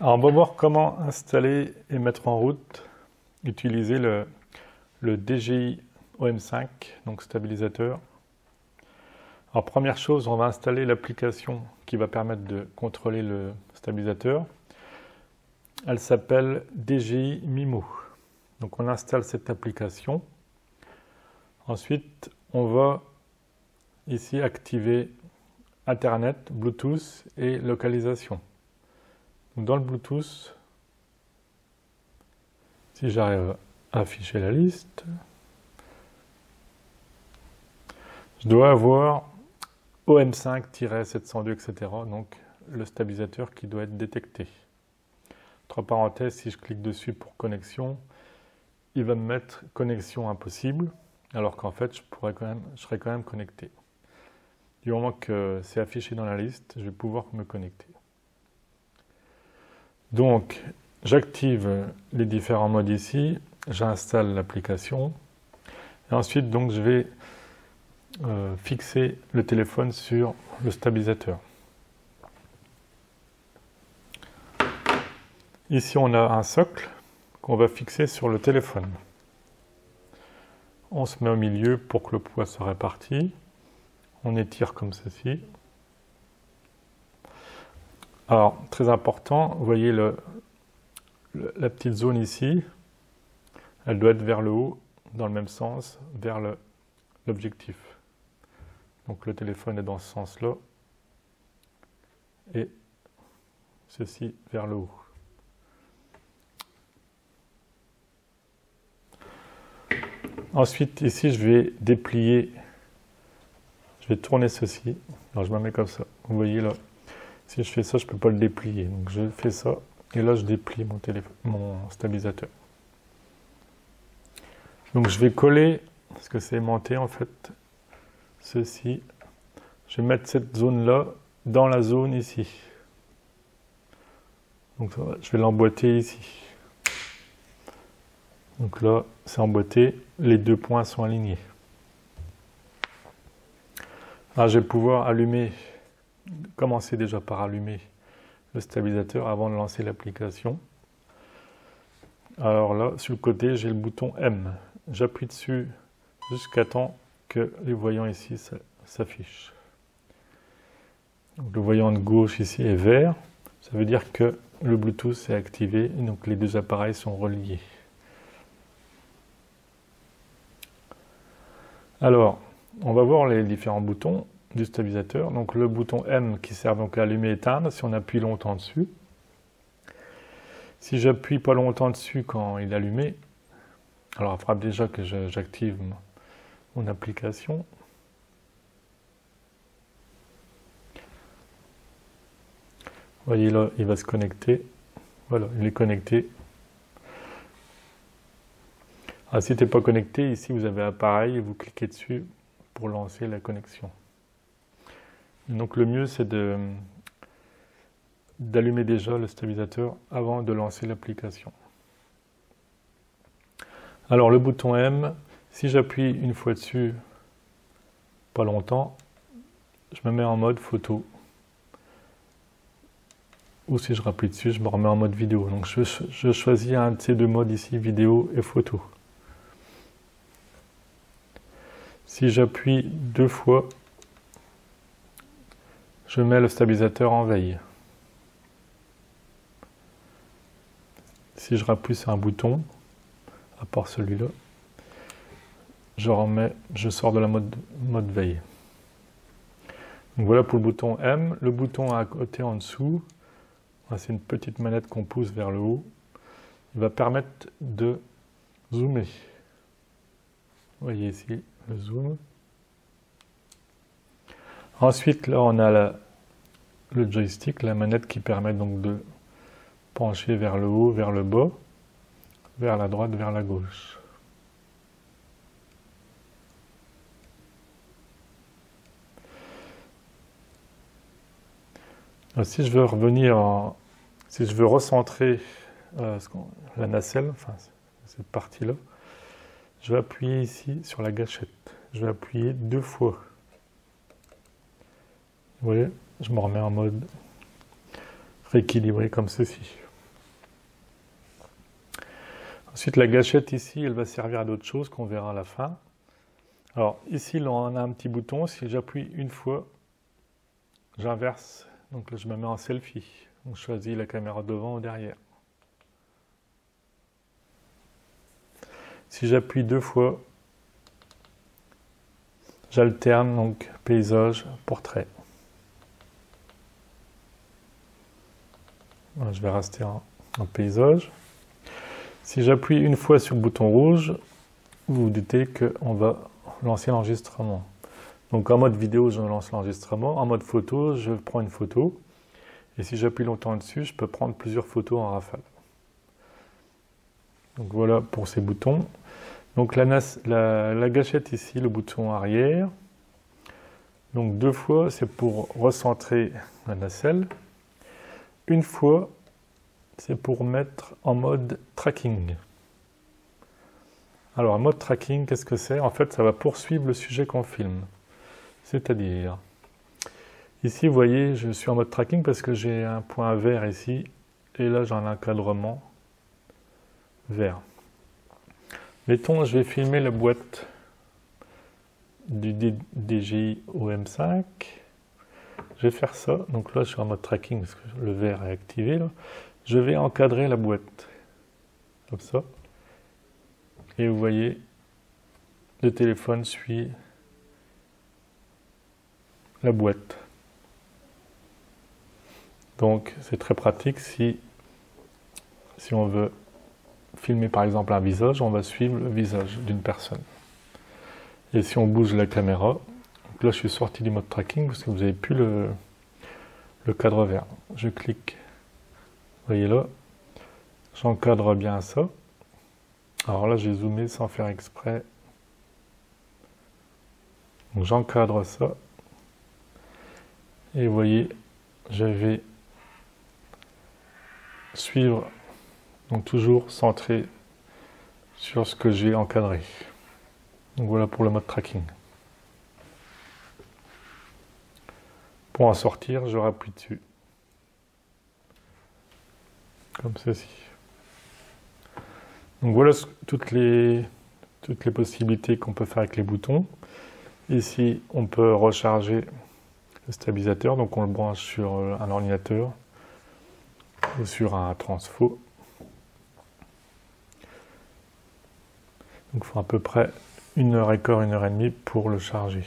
Alors, on va voir comment installer et mettre en route, utiliser le DJI OM5, donc stabilisateur. Alors, première chose, on va installer l'application qui va permettre de contrôler le stabilisateur. Elle s'appelle DJI Mimo. Donc, on installe cette application. Ensuite, on va ici activer Internet, Bluetooth et localisation. Dans le Bluetooth, si j'arrive à afficher la liste, je dois avoir OM5-702, etc. Donc le stabilisateur qui doit être détecté. Entre parenthèses, si je clique dessus pour connexion, il va me mettre connexion impossible, alors qu'en fait je serais quand même connecté. Du moment que c'est affiché dans la liste, je vais pouvoir me connecter. Donc, j'active les différents modes ici, j'installe l'application, et ensuite donc je vais fixer le téléphone sur le stabilisateur. Ici, on a un socle qu'on va fixer sur le téléphone. On se met au milieu pour que le poids soit réparti. On étire comme ceci. Alors, très important, vous voyez la petite zone ici, elle doit être vers le haut, dans le même sens, vers l'objectif. Donc le téléphone est dans ce sens-là, et ceci vers le haut. Ensuite, ici, je vais déplier, je vais tourner ceci. Alors, je me mets comme ça. Vous voyez là, si je fais ça, je ne peux pas le déplier. Donc, je fais ça, et là, je déplie mon stabilisateur. Donc, je vais coller, parce que c'est aimanté en fait, ceci. Je vais mettre cette zone-là dans la zone ici. Donc, je vais l'emboîter ici. Donc là, c'est emboîté, les deux points sont alignés. Alors, je vais pouvoir allumer, commencer déjà par allumer le stabilisateur avant de lancer l'application. Alors là, sur le côté, j'ai le bouton M. J'appuie dessus jusqu'à temps que les voyants ici s'affichent. Le voyant de gauche ici est vert. Ça veut dire que le Bluetooth est activé et donc les deux appareils sont reliés. Alors, on va voir les différents boutons du stabilisateur. Donc le bouton M qui sert donc à allumer et éteindre si on appuie longtemps dessus. Si j'appuie pas longtemps dessus quand il est allumé, alors il faudra déjà que j'active mon application. Vous voyez là, il va se connecter. Voilà, il est connecté. Alors, si tu n'es pas connecté, ici vous avez appareil et vous cliquez dessus pour lancer la connexion. Donc le mieux c'est d'allumer déjà le stabilisateur avant de lancer l'application. Alors le bouton M, si j'appuie une fois dessus, pas longtemps, je me mets en mode photo. Ou si je rappuie dessus, je me remets en mode vidéo. Donc je choisis un de ces deux modes ici, vidéo et photo. Si j'appuie deux fois, je mets le stabilisateur en veille. Si je rappuie sur un bouton, à part celui-là, je sors de la mode veille. Donc voilà pour le bouton M. Le bouton à côté en dessous, c'est une petite manette qu'on pousse vers le haut. Il va permettre de zoomer. Vous voyez ici le zoom. Ensuite, là, on a le joystick, la manette qui permet donc de pencher vers le haut, vers le bas, vers la droite, vers la gauche. Alors, si je veux si je veux recentrer la nacelle, enfin cette partie-là, je vais appuyer ici sur la gâchette. Je vais appuyer deux fois. Vous voyez, je me remets en mode rééquilibré comme ceci. Ensuite, la gâchette ici, elle va servir à d'autres choses qu'on verra à la fin. Alors ici, on a un petit bouton. Si j'appuie une fois, j'inverse. Donc là, je me mets en selfie. On choisit la caméra devant ou derrière. Si j'appuie 2 fois, j'alterne donc paysage, portrait. Voilà, je vais rester en paysage. Si j'appuie une fois sur le bouton rouge, vous vous doutez qu'on va lancer l'enregistrement. Donc en mode vidéo, je lance l'enregistrement. En mode photo, je prends une photo. Et si j'appuie longtemps dessus, je peux prendre plusieurs photos en rafale. Donc voilà pour ces boutons. Donc la gâchette ici, le bouton arrière. Donc 2 fois, c'est pour recentrer la nacelle. Une fois, c'est pour mettre en mode tracking. Alors, en mode tracking, qu'est-ce que c'est? En fait, ça va poursuivre le sujet qu'on filme. C'est-à-dire, ici, vous voyez, je suis en mode tracking parce que j'ai un point vert ici, et là, j'ai un encadrement vert. Mettons, je vais filmer la boîte du DJI OM5. Je vais faire ça. Donc là, je suis en mode tracking parce que le vert est activé. Là. Je vais encadrer la boîte. Comme ça. Et vous voyez, le téléphone suit la boîte. Donc, c'est très pratique si on veut filmer par exemple un visage, on va suivre le visage d'une personne. Et si on bouge la caméra, donc là je suis sorti du mode tracking parce que vous n'avez plus le cadre vert. Je clique, vous voyez là, j'encadre bien ça. Alors là j'ai zoomé sans faire exprès. Donc j'encadre ça. Et vous voyez, je vais suivre, donc toujours centré sur ce que j'ai encadré. Donc voilà pour le mode tracking. Pour en sortir, je rappuie dessus. Comme ceci. Donc voilà toutes les possibilités qu'on peut faire avec les boutons. Ici, on peut recharger le stabilisateur, donc on le branche sur un ordinateur ou sur un transfo. Donc il faut à peu près 1h15, 1h30 pour le charger.